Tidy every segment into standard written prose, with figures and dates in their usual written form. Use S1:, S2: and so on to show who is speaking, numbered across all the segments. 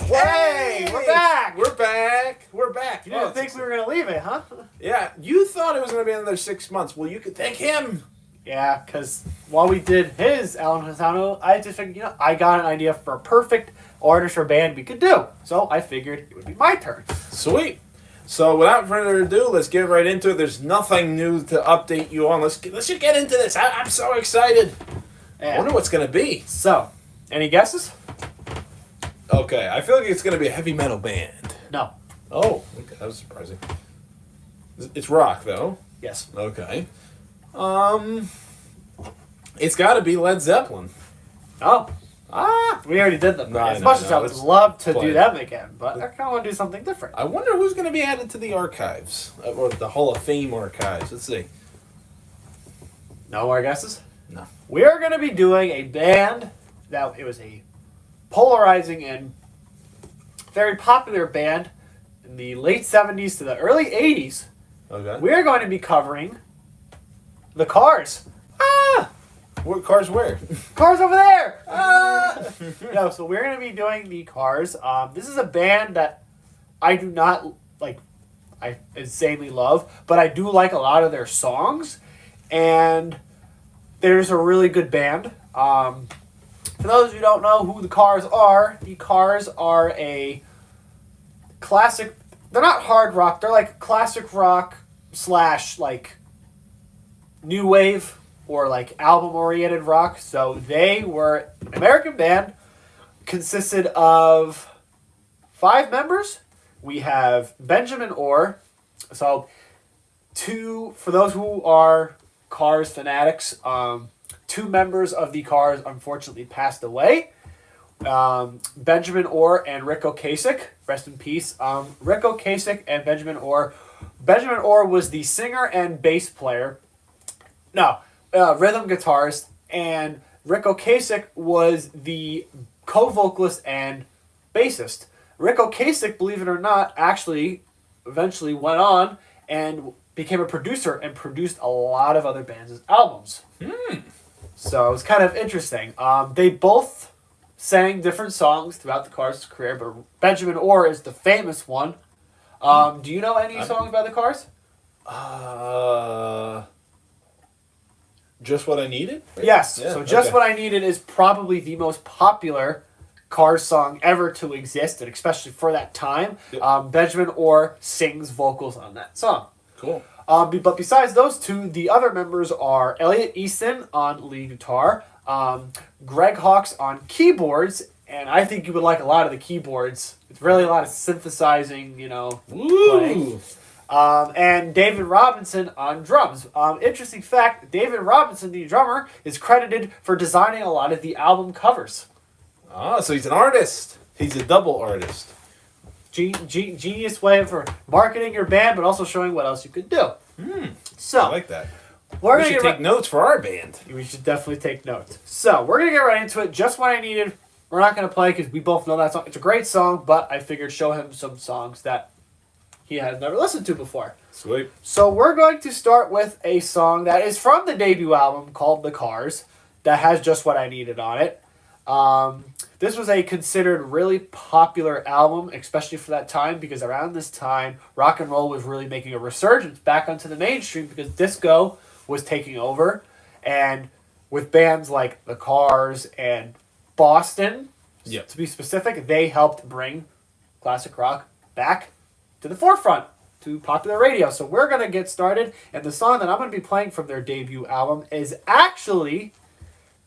S1: Hey, we're back.
S2: We're back.
S1: You didn't think we were going to leave it, huh?
S2: Yeah, you thought it was going to be another 6 months. Well, you could thank him.
S1: Yeah, because while we did his Allan&Hoostan&Who, I just figured, I got an idea for a perfect artist or band we could do. So I figured it would be my turn.
S2: Sweet. So without further ado, let's get right into it. There's nothing new to update you on. Let's just get into this. I'm so excited.
S1: Yeah.
S2: I wonder what's going to be.
S1: So, any guesses?
S2: Okay, I feel like it's going to be a heavy metal band.
S1: No.
S2: Oh, okay, that was surprising. It's rock, though.
S1: Yes.
S2: Okay. It's got to be Led Zeppelin.
S1: Oh. We already did them.
S2: No,
S1: as
S2: no,
S1: much
S2: no,
S1: as I would
S2: let's
S1: love to
S2: play
S1: do
S2: it.
S1: them again, but I kind of want to do something different.
S2: I wonder who's going to be added to the archives, or the Hall of Fame archives. Let's see.
S1: No more guesses?
S2: No.
S1: We are going to be doing a band that it was a polarizing and very popular band in the late 70s to the early 80s.
S2: Okay.
S1: We are going to be covering the Cars.
S2: What Cars where?
S1: Cars over there! No, so we're going to be doing the Cars. This is a band that I do not, I insanely love, but I do like a lot of their songs, and there's a really good band. For those who don't know who the Cars are a classic, they're not hard rock, they're like classic rock / new wave or album-oriented rock. So they were an American band, consisted of 5 members. We have Benjamin Orr. So for those who are Cars fanatics, 2 members of the Cars unfortunately passed away. Benjamin Orr and Rick Ocasek, rest in peace. Rick Ocasek and Benjamin Orr. Benjamin Orr was the singer and bass player. Rhythm guitarist, and Rick Ocasek was the co-vocalist and bassist. Rick Ocasek, believe it or not, actually eventually went on and became a producer and produced a lot of other bands' albums. So it was kind of interesting. They both sang different songs throughout the Cars' career, but Benjamin Orr is the famous one. Do you know any songs by the Cars?
S2: Just What I Needed?
S1: Yes.
S2: Yeah,
S1: So Just
S2: okay.
S1: What I Needed is probably the most popular Cars song ever to exist, and especially for that time.
S2: Yep.
S1: Benjamin Orr sings vocals on that song.
S2: Cool.
S1: But besides those 2, the other members are Elliot Easton on lead guitar, Greg Hawkes on keyboards, and I think you would like a lot of the keyboards. It's really a lot of synthesizing, playing. And David Robinson on drums. Interesting fact, David Robinson, the drummer, is credited for designing a lot of the album covers.
S2: So he's an artist. He's a double artist.
S1: Genius way for marketing your band, but also showing what else you could do. So,
S2: I like that.
S1: we're
S2: We should take notes for our band.
S1: We should definitely take notes. So, we're going to get right into it. Just What I Needed, we're not going to play because we both know that song. It's a great song, but I figured show him some songs that he has never listened to before.
S2: Sweet.
S1: So we're going to start with a song that is from the debut album called The Cars that has Just What I Needed on it. This was a considered really popular album, especially for that time, because around this time, rock and roll was really making a resurgence back onto the mainstream because disco was taking over. And with bands like The Cars and Boston,
S2: Yep.
S1: to be specific, they helped bring classic rock back to the forefront, to popular radio. So we're going to get started, and the song that I'm going to be playing from their debut album is actually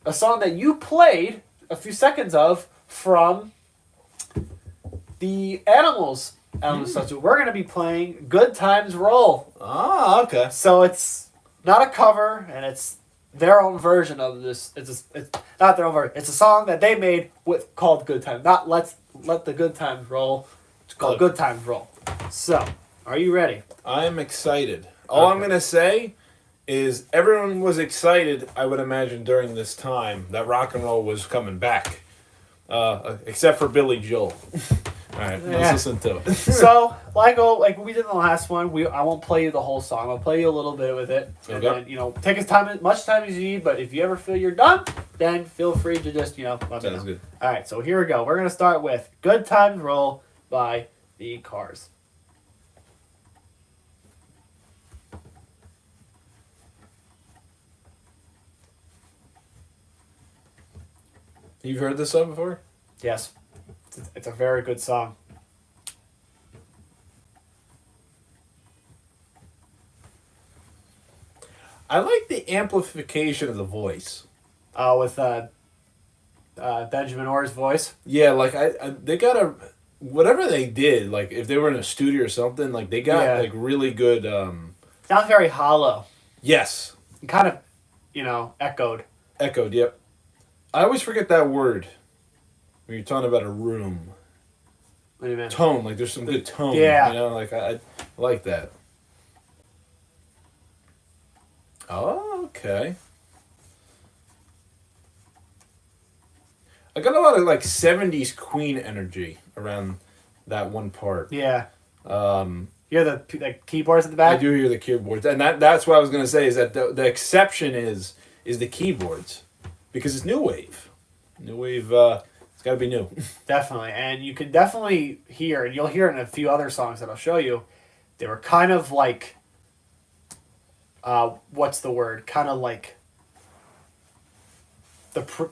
S1: a song that you played a few seconds of from the Animals album. So we're going to be playing Good Times Roll.
S2: Okay.
S1: So it's not a cover, and it's their own version of this. It's not their own version. It's a song that they made called Good Times. Not Let the Good Times Roll. It's called Good Times Roll. So, are you ready?
S2: I'm excited. All I'm going to say is everyone was excited, I would imagine, during this time that rock and roll was coming back. Except for Billy Joel. All right,
S1: Yeah.
S2: let's listen to it.
S1: So, like we did in the last one, I won't play you the whole song. I'll play you a little bit with it, and
S2: Okay.
S1: then take as much time as you need. But if you ever feel you're done, then feel free to just let me know.
S2: Sounds good.
S1: All right, so here we go. We're gonna start with "Good Times Roll" by the Cars.
S2: You've heard this song before?
S1: Yes, it's a very good song.
S2: I like the amplification of the voice.
S1: With Benjamin Orr's voice.
S2: Yeah, like they got a whatever they did. Like if they were in a studio or something, like they got like really good.
S1: Sounds very hollow.
S2: Yes.
S1: Kind of, echoed.
S2: Echoed. Yep. I always forget that word when you're talking about a room.
S1: What do you mean?
S2: Tone, like there's some good tone.
S1: Yeah.
S2: Like I like that. Oh, okay. I got a lot of like 70s Queen energy around that one part.
S1: Yeah.
S2: Um,
S1: You hear the keyboards at the
S2: I
S1: back?
S2: do hear the keyboards, and that's what I was gonna say is that the exception is the keyboards, because it's new wave. New wave, it's got to be new.
S1: Definitely. And you can definitely hear, and you'll hear it in a few other songs that I'll show you, they were kind of like, what's the word? Kind of like,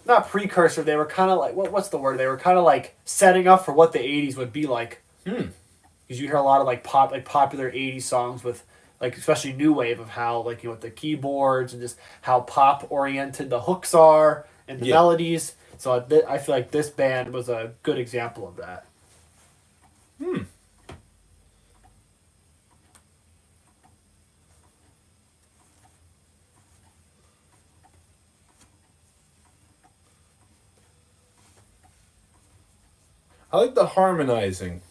S1: not precursor, they were kind of like, what's the word? They were kind of like setting up for what the 80s would be like. Because you hear a lot of like popular 80s songs with, like, especially new wave, of how, like, with the keyboards and just how pop oriented the hooks are and the melodies. So I feel like this band was a good example of that.
S2: I like the harmonizing.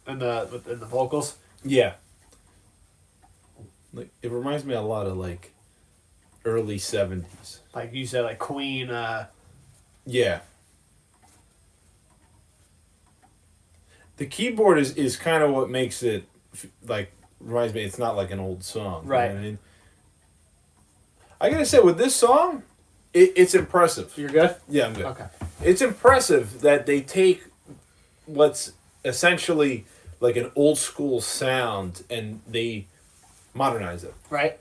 S1: And the vocals.
S2: Yeah. Like it reminds me a lot of like early 70s.
S1: Like you said, like Queen.
S2: Yeah. The keyboard is kind of what makes it like reminds me it's not like an old song.
S1: Right.
S2: You know what I mean? I gotta say with this song, it's impressive.
S1: You're good?
S2: Yeah, I'm good.
S1: Okay.
S2: It's impressive that they take what's essentially like an old school sound and they modernize it.
S1: Right.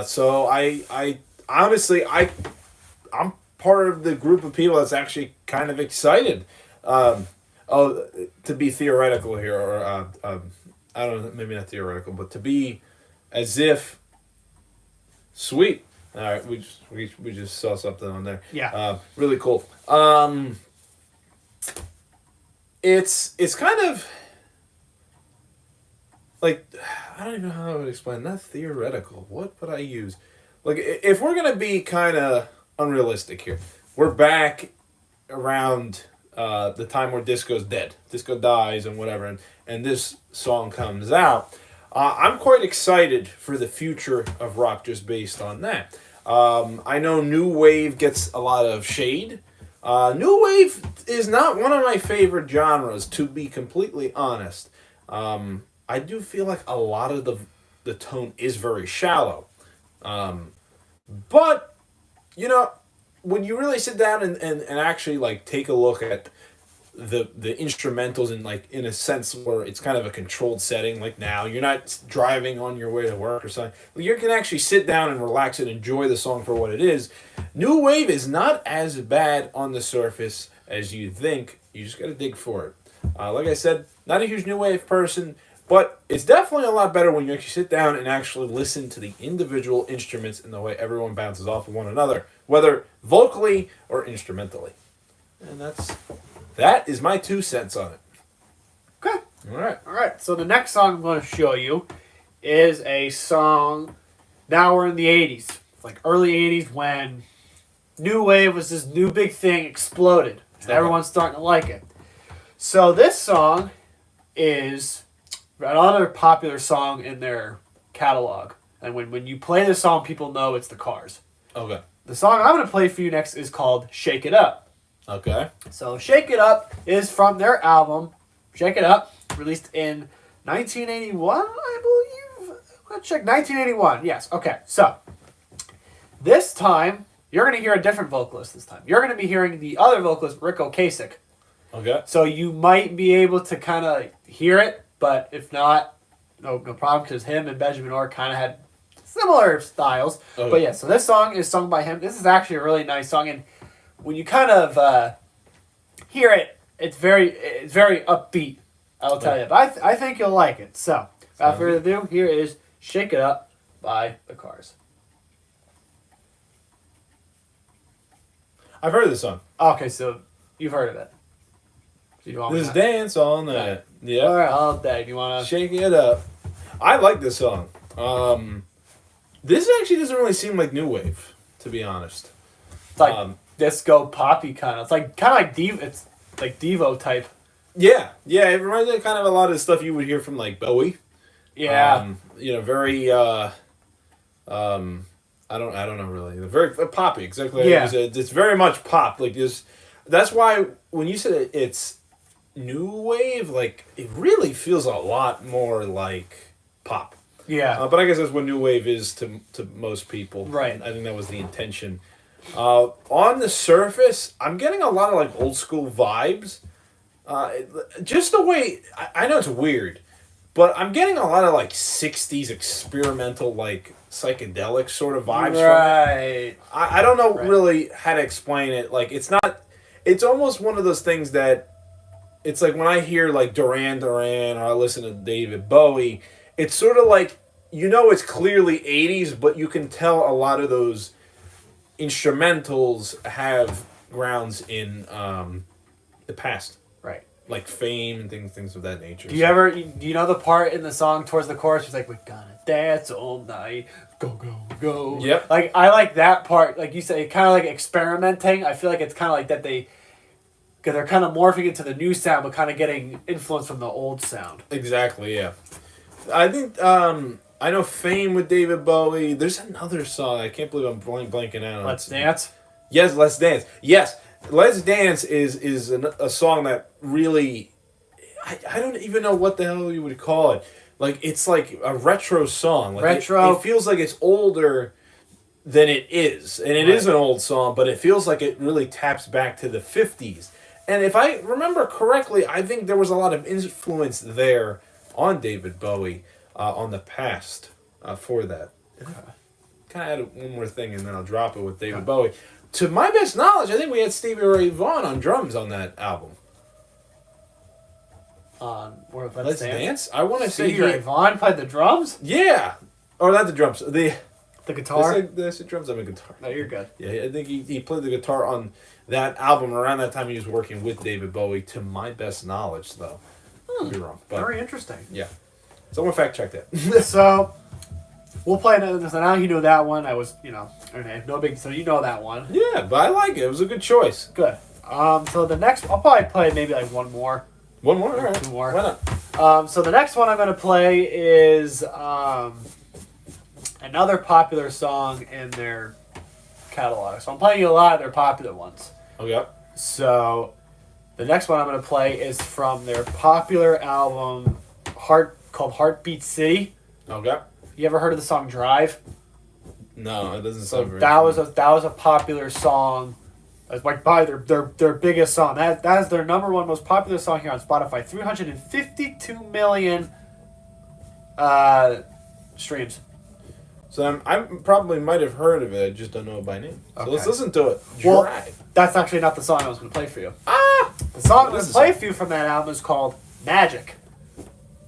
S2: So I honestly I'm part of the group of people that's actually kind of excited. To be theoretical here, or I don't know, maybe not theoretical, but to be as if sweet. All right, we just saw something on there.
S1: Yeah.
S2: Really cool. It's kind of like, I don't even know how I would explain. Not theoretical. What would I use? Like, if we're gonna be kind of unrealistic here, we're back around the time where disco's dead. Disco dies and whatever, and this song comes out. I'm quite excited for the future of rock just based on that. I know new wave gets a lot of shade. New wave is not one of my favorite genres, to be completely honest. I do feel like a lot of the tone is very shallow. But, when you really sit down and actually like take a look at the instrumentals in a sense where it's kind of a controlled setting, like now you're not driving on your way to work or something, you can actually sit down and relax and enjoy the song for what it is. New wave is not as bad on the surface as you think. You just gotta dig for it. Like I said, not a huge new wave person, but it's definitely a lot better when you actually sit down and actually listen to the individual instruments and the way everyone bounces off of one another, whether vocally or instrumentally. And that is my 2 cents on it.
S1: Okay.
S2: All right.
S1: All right. So the next song I'm going to show you is a song. Now we're in the 80s, like early 80s, when new wave was this new big thing, exploded. And everyone's starting to like it. So this song is another popular song in their catalog. And when you play this song, people know it's the Cars.
S2: Okay.
S1: The song I'm going to play for you next is called Shake It Up.
S2: Okay.
S1: So Shake It Up is from their album, Shake It Up, released in 1981, I believe. Let's check. 1981, yes. Okay, so this time, you're going to hear a different vocalist this time. You're going to be hearing the other vocalist, Rick Ocasek.
S2: Okay.
S1: So you might be able to kind of hear it, but if not, no problem, because him and Benjamin Orr kind of had similar styles.
S2: Okay.
S1: But yeah, so this song is sung by him. This is actually a really nice song, and when you kind of hear it, it's very upbeat. I'll tell you, but I think you'll like it. So without further ado, here is "Shake It Up" by the Cars.
S2: I've heard of this song.
S1: Okay, so you've heard of it. So you want
S2: This dance all night. Yeah.
S1: All right, all day. Do you want to?
S2: Shake It Up. I like this song. This actually doesn't really seem like new wave, to be honest.
S1: It's like disco poppy kind of. It's like kind of like It's like Devo type.
S2: Yeah, it reminds me of kind of a lot of the stuff you would hear from like Bowie.
S1: Yeah.
S2: Very. I don't know really. Very poppy. Exactly.
S1: Yeah.
S2: It's very much pop. Like this. That's why when you said it's new wave, like it really feels a lot more like pop.
S1: Yeah.
S2: But I guess that's what new wave is to most people.
S1: Right.
S2: I think that was the intention. On the surface, I'm getting a lot of like old school vibes. Just the way I know it's weird, but I'm getting a lot of like '60s experimental, like psychedelic sort of vibes.
S1: Right.
S2: From it. I don't know really how to explain it. Like it's not. It's almost one of those things that. It's like when I hear like Duran Duran or I listen to David Bowie, it's sort of like, it's clearly 80s, but you can tell a lot of those instrumentals have grounds in the past.
S1: Right.
S2: Like Fame and things of that nature.
S1: Do you know the part in the song towards the chorus? It's like, we're gonna dance all night. Go, go, go.
S2: Yep.
S1: Like, I like that part. Like you say, kind of like experimenting. I feel like it's kind of like that because they're kind of morphing into the new sound, but kind of getting influence from the old sound.
S2: Exactly, yeah. I think, I know Fame with David Bowie. There's another song. I can't believe I'm blanking out on.
S1: Let's Dance?
S2: Yes, Let's Dance. Yes, Let's Dance is a song that really... I don't even know what the hell you would call it. Like, it's like a retro song. Like
S1: Retro.
S2: It feels like it's older than it is. And it is an old song, but it feels like it really taps back to the 50s. And if I remember correctly, I think there was a lot of influence there on David Bowie on the past for that. Okay. Kind of add one more thing and then I'll drop it with David Bowie. To my best knowledge, I think we had Stevie Ray Vaughan on drums on that album.
S1: Let's Dance?
S2: I want to say
S1: Stevie Ray Vaughan played the drums?
S2: Yeah. Or not the drums. The
S1: guitar?
S2: There's the drums on the guitar.
S1: No, you're good.
S2: Yeah, I think he played the guitar on that album. Around that time he was working with David Bowie, to my best knowledge, though. Could be wrong. But,
S1: very interesting.
S2: Yeah. Someone fact check that.
S1: So, we'll play another. So now you know that one. I was, okay, no big. So you know that one.
S2: Yeah, but I like it. It was a good choice.
S1: Good. So the next, I'll probably play maybe like one more.
S2: One more? All right.
S1: Two more.
S2: Why not?
S1: So the next one I'm going to play is another popular song in their catalog. So I'm playing you a lot of their popular ones.
S2: Okay.
S1: So the next one I'm going to play is from their popular album called Heartbeat City.
S2: Okay.
S1: You ever heard of the song Drive?
S2: No, it doesn't sound very
S1: that was a popular song. That's like probably their biggest song. That is their number one most popular song here on Spotify. 352 million streams.
S2: So I probably might have heard of it. I just don't know it by name. So let's listen to it.
S1: Well,
S2: Drive.
S1: that's actually not the song I was going to play for you. The song I'm going to play for you from that album is called Magic.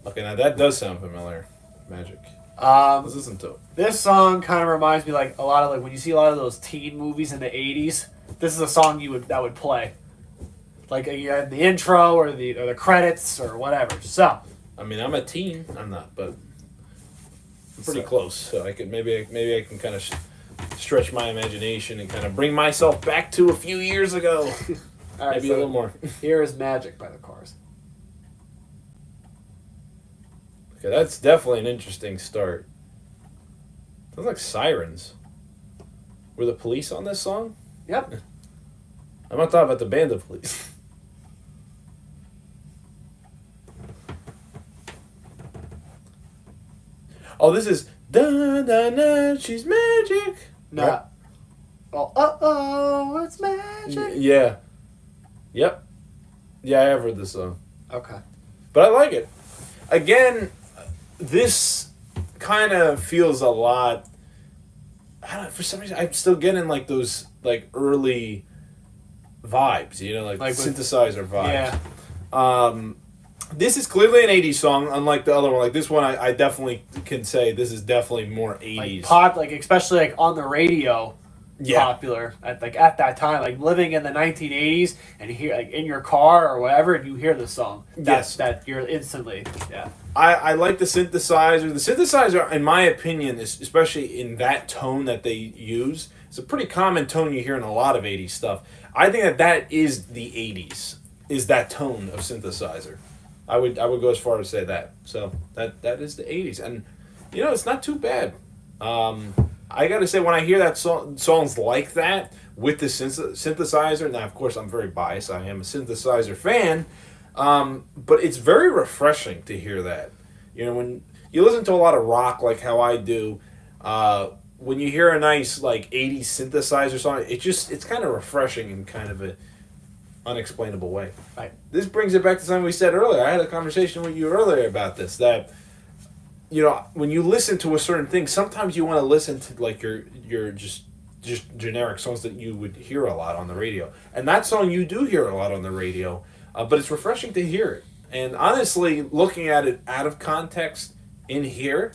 S2: Okay, now that does sound familiar. Magic. Let's listen to it.
S1: This song kind of reminds me like a lot of when you see a lot of those teen movies in the 80s. This is a song that would play, like you had the intro or the credits or whatever. So,
S2: I mean, I'm a teen. I'm not, but I'm pretty close. So I could maybe I can kind of stretch my imagination and kind of bring myself back to a few years ago.
S1: All right,
S2: maybe a little more.
S1: Here is Magic by the Cars.
S2: Okay, that's definitely an interesting start. Sounds like sirens. Were the police on this song?
S1: Yep.
S2: I'm not talking about the band of police. Oh, this is da da da. She's magic.
S1: No.
S2: Right?
S1: Oh, it's magic.
S2: Yeah. Yep. Yeah, I have heard this song,
S1: Okay.
S2: but I like it. Again, this kind of feels a lot. I don't know, for some reason I'm still getting like those like early vibes, like
S1: Like with-
S2: synthesizer vibes.
S1: Yeah.
S2: This is clearly an 80s song, unlike the other one. Like this one, I definitely can say this is definitely more 80s.
S1: Like pop, like especially like on the radio.
S2: Yeah.
S1: Popular at that time, like living in the 1980s, and you hear like in your car or whatever, and you hear the song.
S2: Yes.
S1: That you're instantly, yeah.
S2: I like the synthesizer. The synthesizer, in my opinion, is, especially in that tone that they use, it's a pretty common tone you hear in a lot of 80s stuff. I think that is the 80s, is that tone of synthesizer. I would go as far as to say that. So that is the 80s, and it's not too bad. I gotta say, when I hear that songs like that with the synthesizer, now of course I'm very biased. I am a synthesizer fan, but it's very refreshing to hear that. When you listen to a lot of rock, like how I do, when you hear a nice like 80s synthesizer song, it's kind of refreshing in kind of a unexplainable way.
S1: Right.
S2: This brings it back to something we said earlier. I had a conversation with you earlier about this, that when you listen to a certain thing, sometimes you want to listen to like your just generic songs that you would hear a lot on the radio. And that song you do hear a lot on the radio, but it's refreshing to hear it. And honestly, looking at it out of context in here,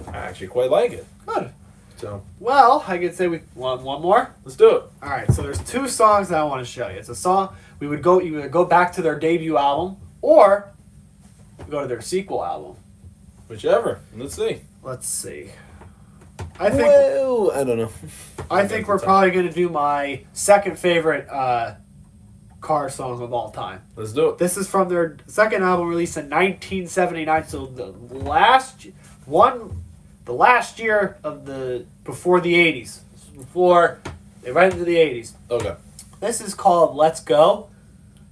S2: I actually quite like it.
S1: Good.
S2: So,
S1: Well, I could say we want one more.
S2: let's do it.
S1: All right. So there's two songs that I want to show you. It's a song you would go back to their debut album, or go to their sequel album.
S2: Whichever. Let's see.
S1: Let's see. I think
S2: Well, I don't know.
S1: I think we're probably going to do my second favorite car songs of all time.
S2: Let's do it.
S1: This is from their second album released in 1979. So the last year of before the 80s. Before they went into the 80s.
S2: Okay.
S1: This is called Let's Go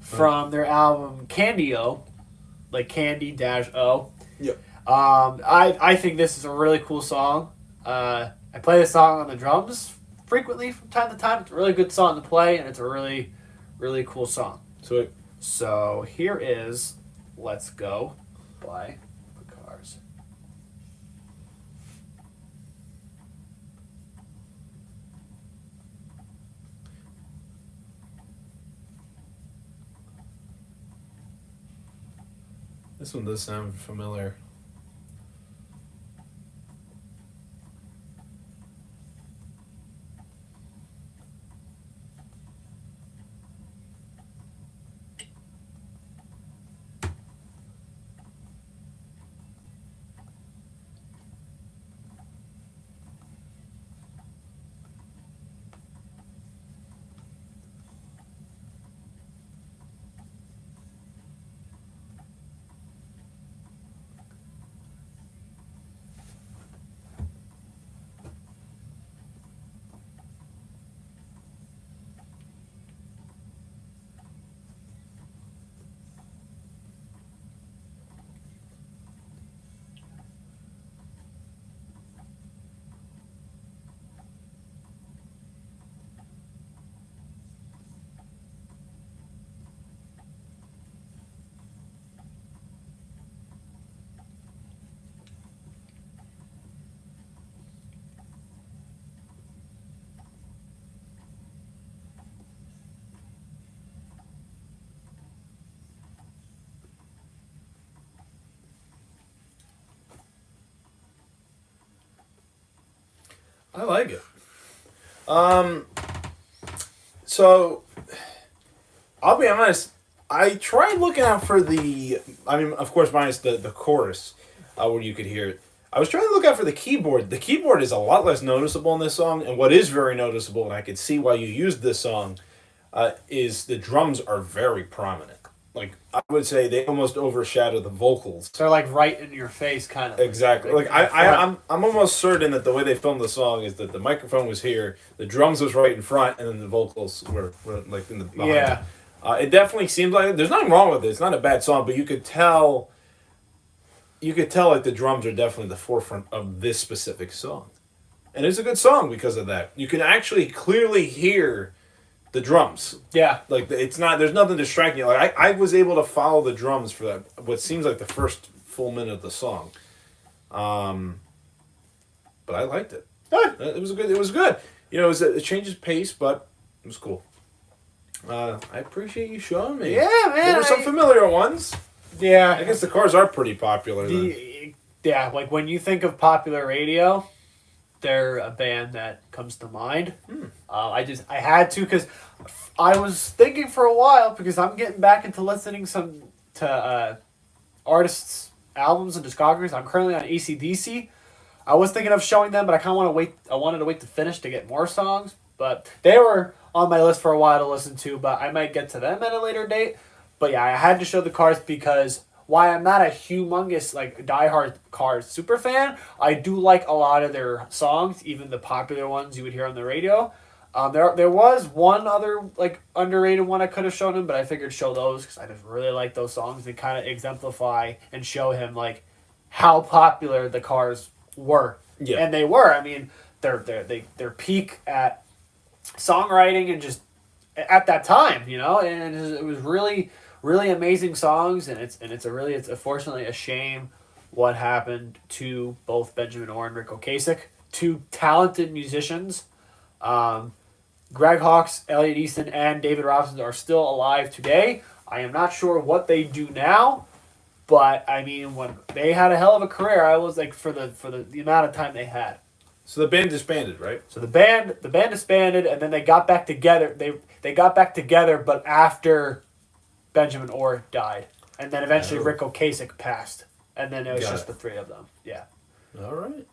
S1: from their album Candy-O, like Candy-O.
S2: Yep.
S1: I think this is a really cool song. I play this song on the drums frequently from time to time. It's a really good song to play, and it's a really, really cool song.
S2: Sweet.
S1: So here is Let's Go by the Cars.
S2: This one does sound familiar. I like it. So I'll be honest. I tried looking out for of course, minus the chorus, where you could hear it. I was trying to look out for the keyboard. The keyboard is a lot less noticeable in this song, and what is very noticeable, and I could see why you used this song, is the drums are very prominent. like I would say they almost overshadow the vocals.
S1: They're like right in your face, kind of.
S2: Exactly. Like I'm almost certain that the way they filmed the song is that the microphone was here, the drums was right in front, and then the vocals were like in the behind.
S1: Yeah.
S2: It definitely seems like there's nothing wrong with it. It's not a bad song, but you could tell. You could tell like the drums are definitely the forefront of this specific song, and it's a good song because of that. You can actually clearly hear the drums.
S1: Yeah.
S2: Like it's not. There's nothing distracting you. Like I was able to follow the drums for that. What seems like the first full minute of the song. But I liked it.
S1: Good.
S2: It was good. It was good. You know, it changes pace, but it was cool. I appreciate you showing me.
S1: Yeah, man.
S2: There were some familiar ones.
S1: Yeah.
S2: I guess the Cars are pretty popular.
S1: Yeah, like when you think of popular radio, they're a band that comes to mind. I had to because I was thinking for a while because I'm getting back into listening to artists' albums and discographies. I'm currently on AC/DC. I was thinking of showing them, but I kind of want to wait. I wanted to wait to finish to get more songs, but they were on my list for a while to listen to. But I might get to them at a later date. But yeah, I had to show the Cars because while I'm not a humongous like diehard Cars super fan, I do like a lot of their songs, even the popular ones you would hear on the radio. There was one other like underrated one I could have shown him, but I figured show those because I just really like those songs. They kind of exemplify and show him like how popular the Cars were, and they were. I mean, their peak at songwriting and just at that time, you know, and it was really amazing songs, and it's unfortunately a shame what happened to both Benjamin Orr and Rick Ocasek, two talented musicians. Greg Hawkes, Elliot Easton, and David Robinson are still alive today. I am not sure what they do now, but I mean, when they had a hell of a career, I was like for the amount of time they had.
S2: So the band disbanded, right?
S1: So the band disbanded, and then they got back together. They got back together, but after Benjamin Orr died, and then eventually Rick Ocasek passed, and then it was just the three of them. Yeah.
S2: All right.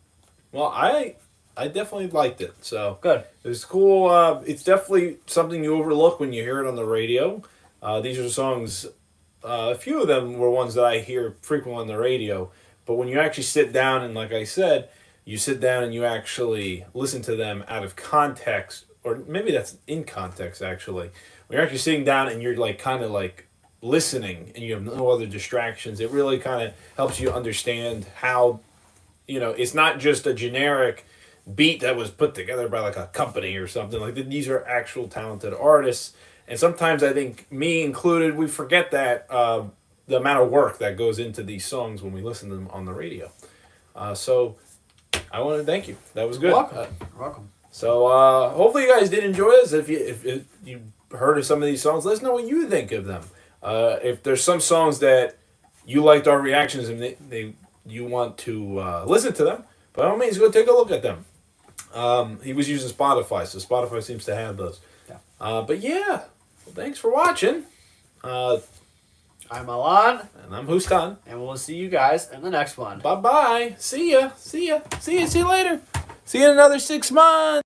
S2: Well, I definitely liked it. So
S1: Good.
S2: It was cool. It's definitely something you overlook when you hear it on the radio. These are songs. A few of them were ones that I hear frequently on the radio, but when you actually sit down and, like I said, you sit down and you actually listen to them out of context, or maybe that's in context actually. When you're actually sitting down and you're like kind of like listening and you have no other distractions, it really kind of helps you understand how, you know, it's not just a generic beat that was put together by like a company or something. Like these are actual talented artists, and sometimes I think, me included, we forget that the amount of work that goes into these songs when we listen to them on the radio. So I want to thank you. That was good.
S1: You're welcome.
S2: So hopefully you guys did enjoy this. If you heard of some of these songs, let us know what you think of them. If there's some songs that you liked our reactions and you want to listen to them, by all means, go take a look at them. He was using Spotify, so Spotify seems to have those. Yeah. But yeah, well, thanks for watching.
S1: I'm Allan.
S2: And I'm Hoostan.
S1: And we'll see you guys in the next one.
S2: Bye-bye. See ya. See you later. See you in another 6 months.